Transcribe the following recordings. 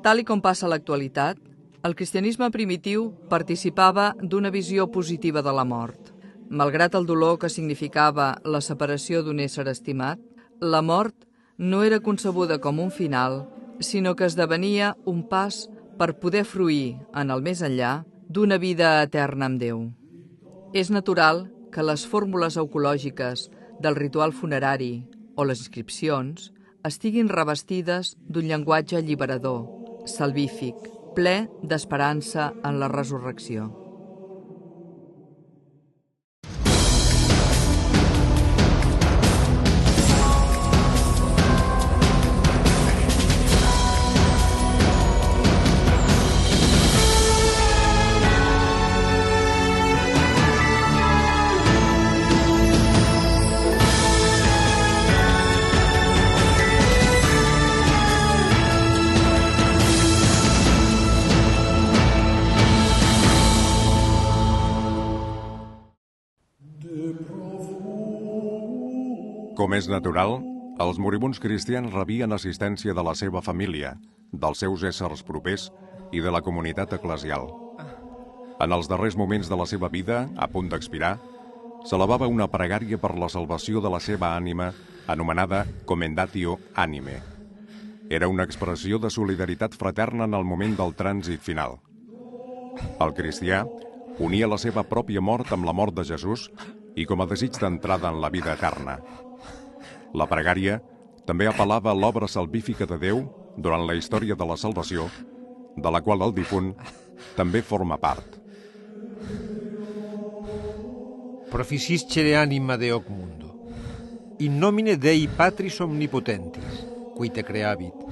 Tal i com passa a l'actualitat, el cristianisme primitiu participava d'una visió positiva de la mort. Malgrat el dolor que significava la separació d'un ésser estimat, la mort no era concebuda com un final, sinó que esdevenia un pas per poder fruir, en el més enllà, d'una vida eterna amb Déu. És natural que les fórmules ecològiques del ritual funerari o les inscripcions estiguin revestides d'un llenguatge alliberador, salvífic, ple d'esperança en la resurrecció. Com és natural, els moribunds cristians rebien assistència de la seva família, dels seus éssers propers i de la comunitat eclesial. En els darrers moments de la seva vida, a punt d'expirar, s'elevava una pregària per la salvació de la seva ànima, anomenada Commendatio Anime. Era una expressió de solidaritat fraterna en el moment del trànsit final. El cristià unia la seva pròpia mort amb la mort de Jesús i com a desig d'entrada en la vida eterna. La pregària també apel·lava a l'obra salvífica de Déu durant la història de la salvació, de la qual el difunt també forma part. Proficiscere anima de hoc mundo. In nomine Dei Patris omnipotentis, qui te creavit.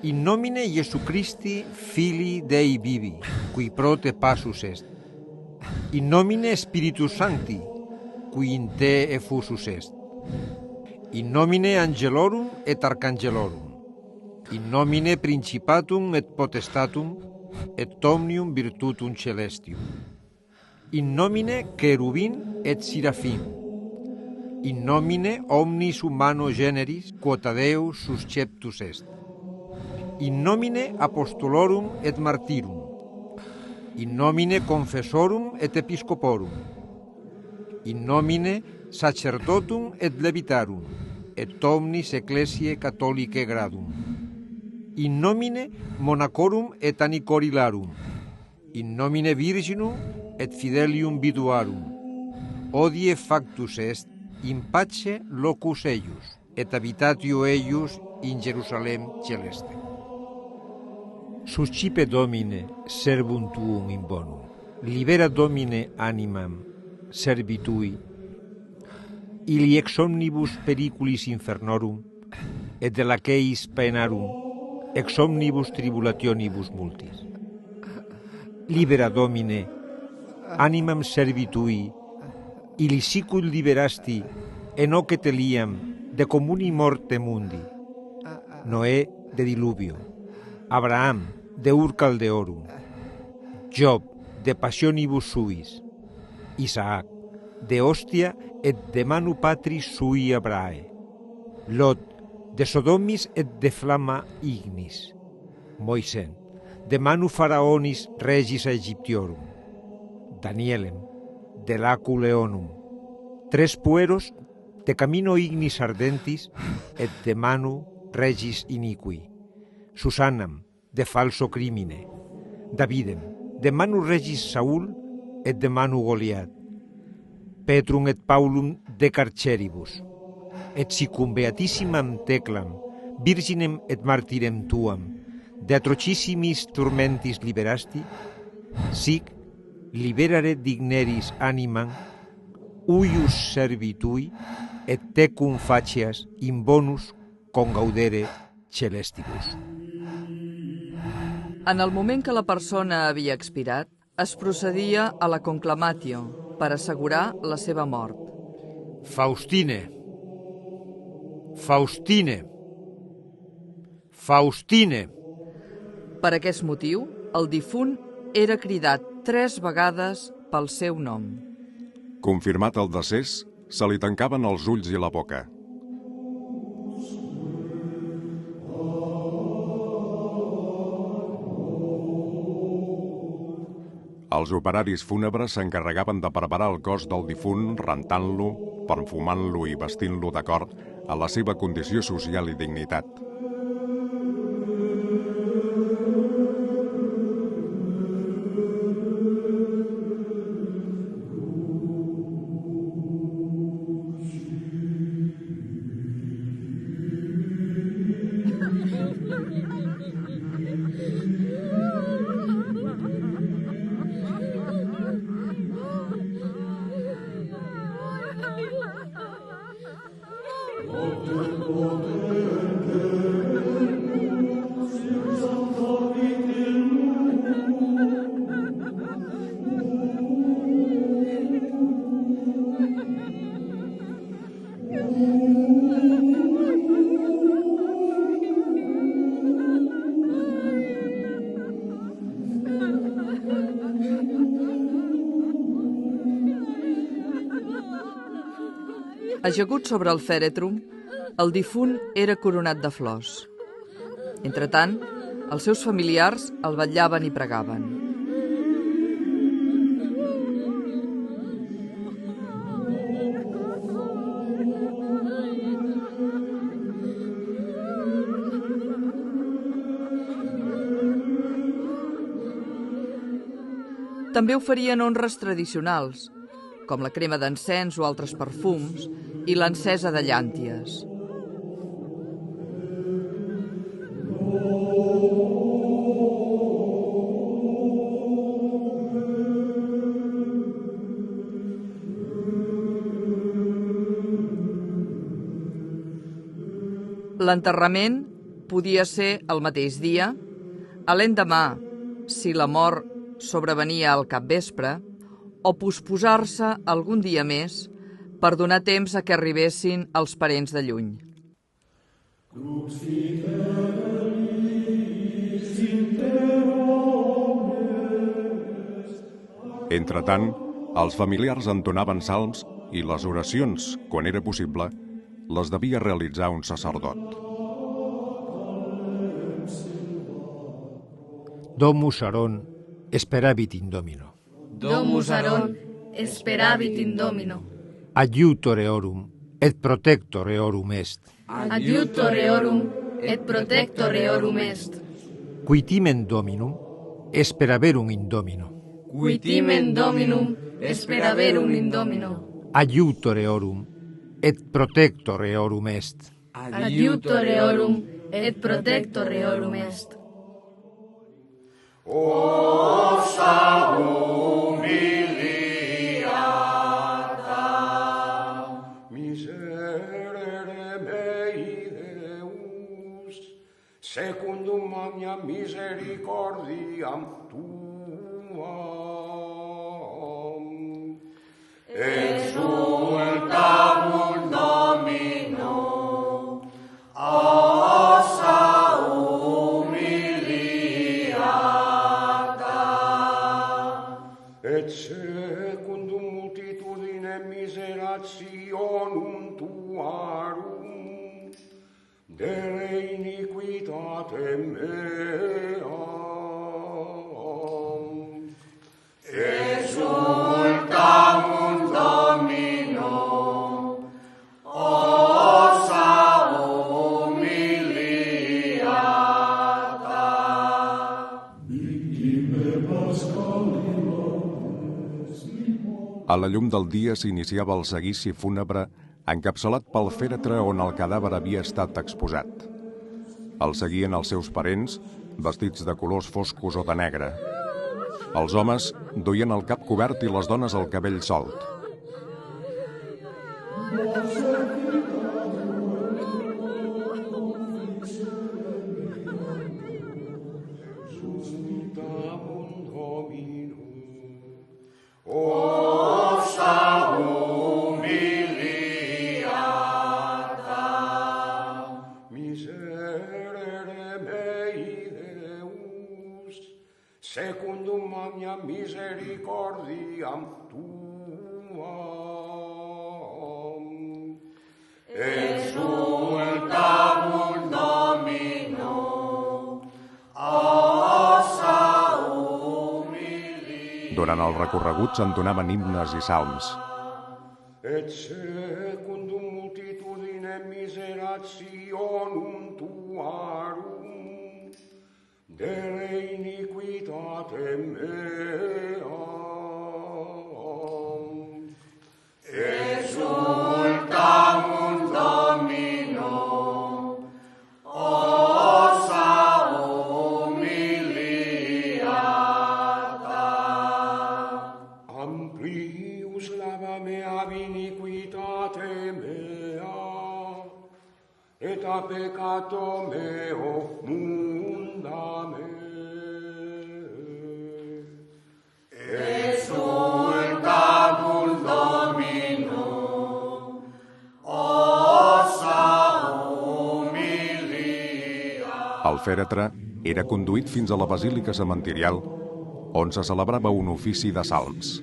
In nomine Iesu Christi, Filii Dei vivi, qui pro te passus est. In nomine Spiritus Sancti, qui in te effusus est. In nomine Angelorum et Arcangelorum, in nomine Principatum et Potestatum et omnium virtutum celestium, in nomine Cherubim et Seraphim, in nomine omnis humano generis quota Deus susceptus est, in nomine Apostolorum et Martyrum, in nomine Confessorum et Episcoporum, in nomine Sacerdotum et Levitarum, et omnis Ecclesiae Catholicae gradum, in nomine Monacorum et Anicorilarum, in nomine Virginum et Fidelium Viduarum, hodie factus est in pace locus eius, et habitatio eius in Jerusalem celeste. Suscipe Domine servum tuum in bonum, libera Domine animam servitui, ili ex omnibus periculis infernorum, et de laceis paenarum, ex omnibus tribulationibus multis. Libera Domine animam servitui, ili sicul liberasti enoc et Eliam de communi morte mundi, Noé de diluvio, Abraham de Ur Caldeorum, Job de passionibus suis, Isaac de hostia et de manu patris sui Abrae, Lot de Sodomis et de flamma ignis, Moisés de manu Faraonis regis Aegyptiorum, Danielem de lacu leonum, tres pueros de camino ignis ardentis et de manu regis iniqui, Susannam de falso crimine, Davidem de manu regis Saul et de manu Goliat, Petrum et Paulum de carceribus, et sicum beatissimam teclam, virginem et martyrem tuam, de atrocissimis turmentis liberasti, sic liberare digneris animam, uius servitui, et tecum facias in bonus congaudere celestibus. En el moment que la persona havia expirat, es procedia a la conclamatio per assegurar la seva mort. Faustine, Faustine, Faustine. Per aquest motiu, el difunt era cridat 3 vegades pel seu nom. Confirmat el decés, se li tancaven els ulls i la boca. Els operaris fúnebres s'encarregaven de preparar el cos del difunt, rentant-lo, perfumant-lo i vestint-lo d'acord a la seva condició social i dignitat. Ajagut sobre el fèretrum, el difunt era coronat de flors. Entretant, els seus familiars el vetllaven i pregaven. També oferien honres tradicionals, com la crema d'encens o altres perfums, i l'encesa de llànties. L'enterrament podia ser el mateix dia, a l'endemà, si la mort sobrevenia al capvespre, o posposar-se algun dia més per donar temps a que arribessin els parents de lluny. Entretant, els familiars entonaven salms i les oracions, quan era possible, les devia realitzar un sacerdot. Domus Aron, speravit in Domino. Domus Aron, speravit in Domino. Adiutor eorum, et protector eorum est. Adiutor eorum, et protector eorum est. Quitimen Dominum, speraverum in Domino. Quitimen Dominum, speraverum in Domino. Adiutor eorum, et protector eorum est. Adiutor eorum, et protector eorum est. Ossa humiliata, miserere mei Deus, secundum magna misericordiam tuam, exultamur Domino, ossa et secundum multitudine miserationum tuarum, de iniquitate meam, exultamum Domino, ossa humiliata. Victime Pascali. A la llum del dia s'iniciava el seguici fúnebre encapçalat pel fèretre on el cadàver havia estat exposat. El seguien els seus parents, vestits de colors foscos o de negre. Els homes duien el cap cobert i les dones el cabell solt. Secundum magna misericordiam tuam, exultamur Domino, ossa humiliata. Durant el recorregut s'entonaven himnes i salms. Et secundum multitudinem miserationum tuarum, dele iniquitatem meam. Exultamum Domino, ossa humiliata. Amplius lava mea iniquitate mea, et a peccato meo munda me. Exultamum Domino, ossa humiliata. El fèretre era conduït fins a la basílica cementirial, on se celebrava un ofici de salms.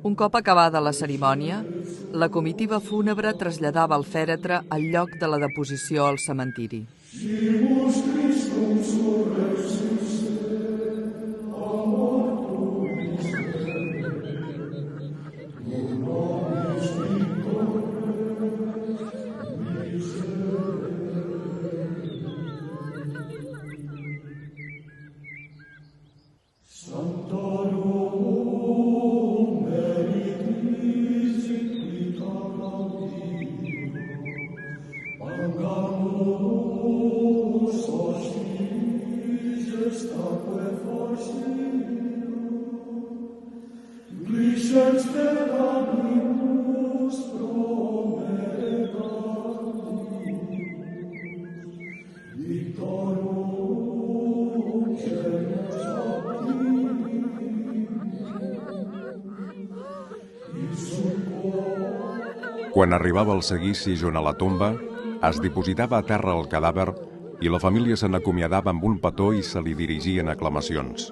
Un cop acabada la cerimònia, la comitiva fúnebre traslladava el fèretre al lloc de la deposició al cementiri. Quan arribava el seguici junt a la tomba, es dipositava a terra el cadàver i la família se n'acomiadava amb un petó i se li dirigien aclamacions.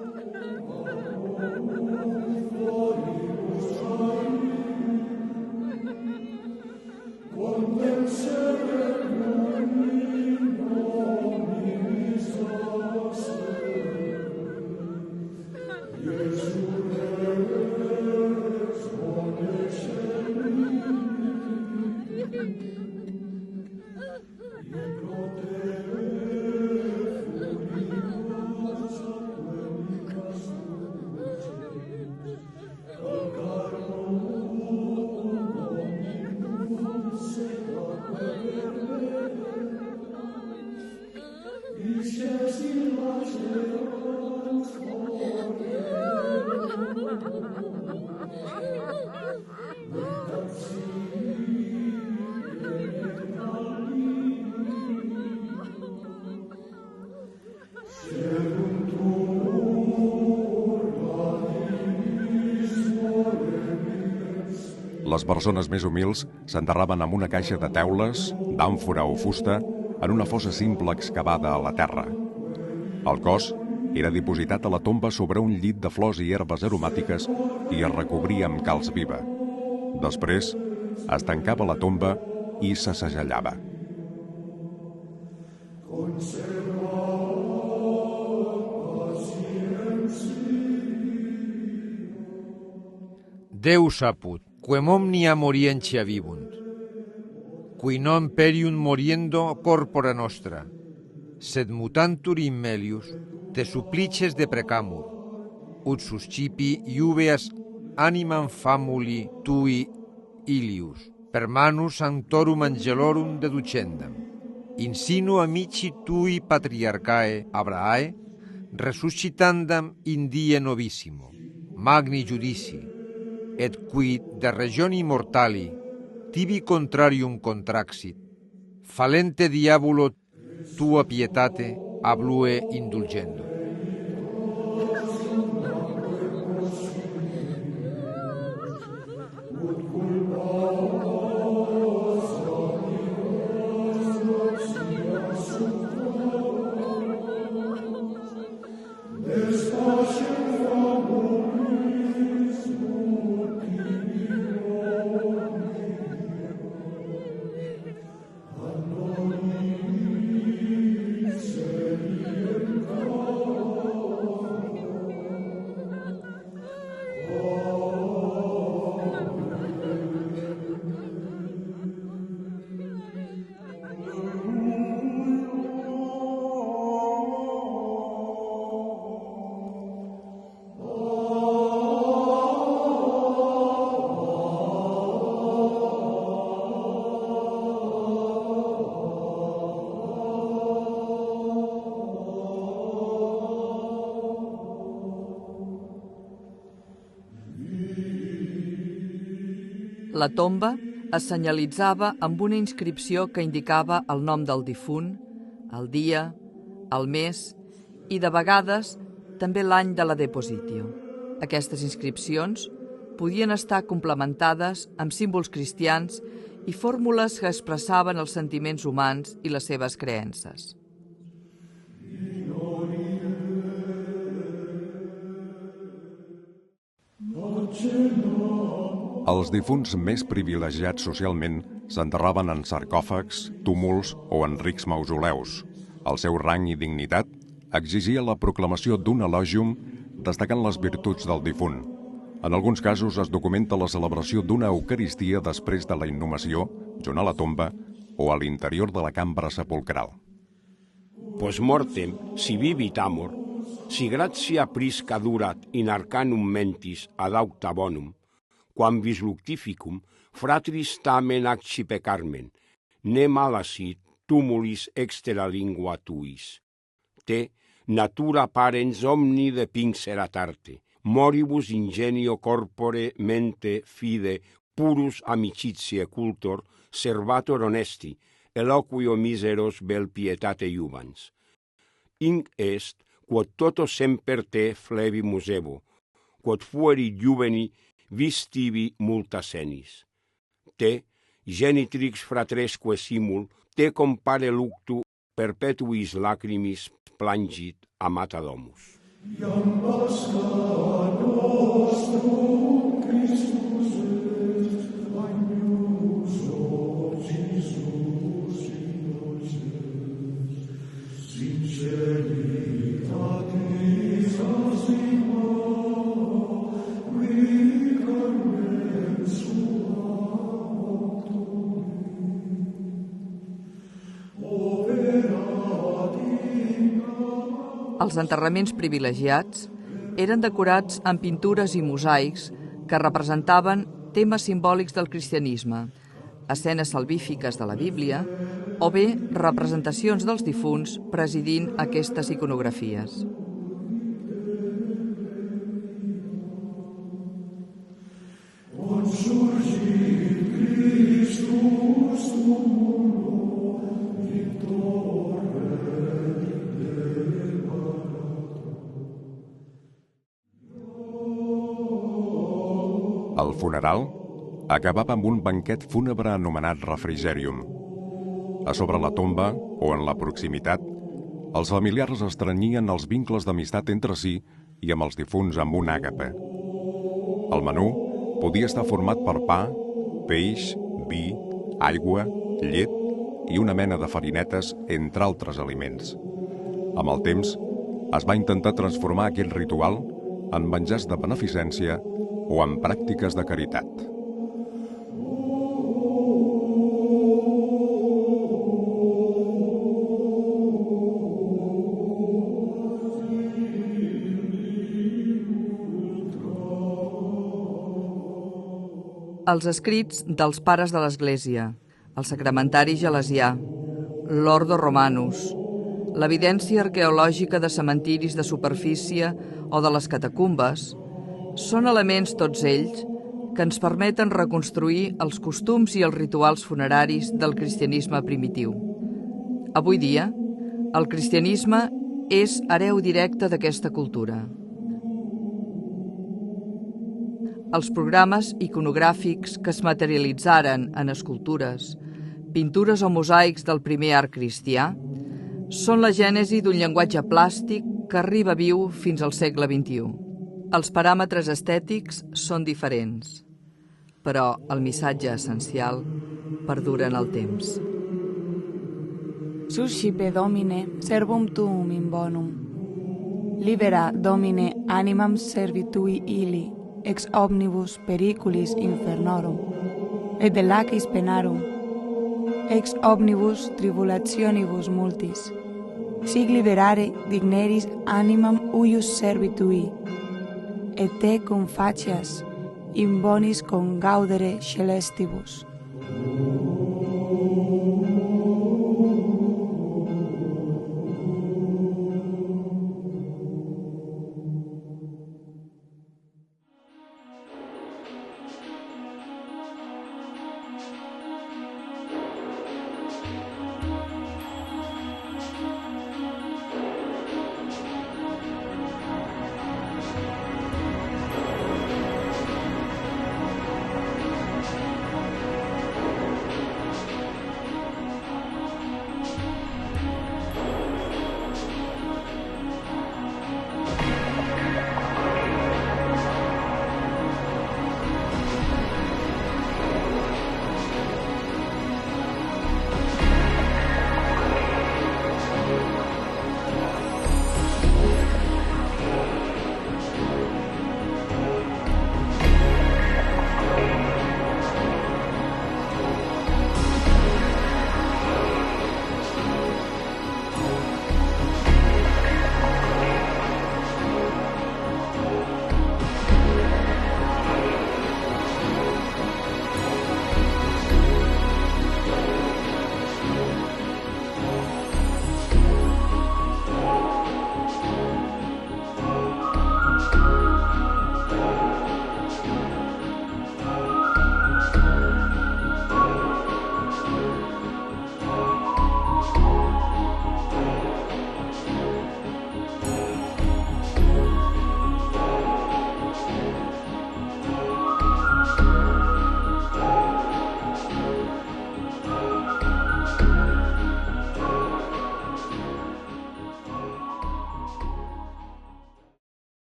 Les persones més humils s'enterraven amb una caixa de teules, d'àmfora o fusta, en una fossa simple excavada a la terra. El cos era dipositat a la tomba sobre un llit de flors i herbes aromàtiques i es recobria amb calç viva. Després, es tancava la tomba i se segellava. Deus apud, quem omnia morientia vivunt, qui non perium moriendo corpora nostra, sed mutantur in melius, te supplices de precamur, ut suscipi iubeas animam famuli tui ilius, per manus sanctorum angelorum deducendam, insinu amici tui patriarcae Abrahae, resuscitandam in die novissimo, magni judici, et quid de regioni mortali tibi contrarium contraxit, falente diabolo tua pietate ablue indulgendo. La tomba es senyalitzava amb una inscripció que indicava el nom del difunt, el dia, el mes i, de vegades, també l'any de la depositio. Aquestes inscripcions podien estar complementades amb símbols cristians i fórmules que expressaven els sentiments humans i les seves creences. Els difunts més privilegiats socialment s'enterraven en sarcòfags, túmuls o en rics mausoleus. El seu rang i dignitat exigia la proclamació d'un elògium destacant les virtuts del difunt. En alguns casos es documenta la celebració d'una eucaristia després de la inhumació, junt a la tomba o a l'interior de la cambra sepulcral. Post mortem, si vivit amor, si gratia prisca durat in arcanum mentis ad aucta bonum, quam vis luctificum, fratris tamen accipe carmen, ne malasit tumulis extera lingua tuis. Te, natura parens omni de pincerat arte, moribus ingenio corpore mente fide purus amicitiae cultor servator honesti, eloquio miseros vel pietate iubans. Inc est, quod toto semper te flebimus evo, quod fueri juveni vis tibi multa senis. Te, genitrix fratresque simul, te compare luctu perpetuis lacrimis plangit amata domus. Iam Pascha nostrum Christus est, agnus Jesus innocens, sinceritatis asima, qui carmen sua Els enterraments privilegiats eren decorats amb pintures i mosaics que representaven temes simbòlics del cristianisme, escenes salvífiques de la Bíblia o bé representacions dels difunts presidint aquestes iconografies. El funeral acabava amb un banquet fúnebre anomenat refrigerium. A sobre la tomba, o en la proximitat, els familiars estrenyien els vincles d'amistat entre si i amb els difunts amb un àgape. El menú podia estar format per pa, peix, vi, aigua, llet i una mena de farinetes, entre altres aliments. Amb el temps, es va intentar transformar aquest ritual en menjars de beneficència o en pràctiques de caritat. Els escrits dels pares de l'Església, el sacramentari gelasià, l'Ordo Romanus, l'evidència arqueològica de cementiris de superfície o de les catacumbes, són elements tots ells que ens permeten reconstruir els costums i els rituals funeraris del cristianisme primitiu. Avui dia, el cristianisme és hereu directe d'aquesta cultura. Els programes iconogràfics que es materialitzaren en escultures, pintures o mosaics del primer art cristià són la gènesi d'un llenguatge plàstic que arriba viu fins al segle XXI. Els paràmetres estètics són diferents, però el missatge essencial perdura en el temps. Suscipe Domine servum tuum in bonum. Libera Domine animam servitui illi ex omnibus periculis infernorum et de lacis penarum ex omnibus tribulationibus multis. Sic liberare digneris animam huius servitui et te confacias in bonis congaudere celestibus.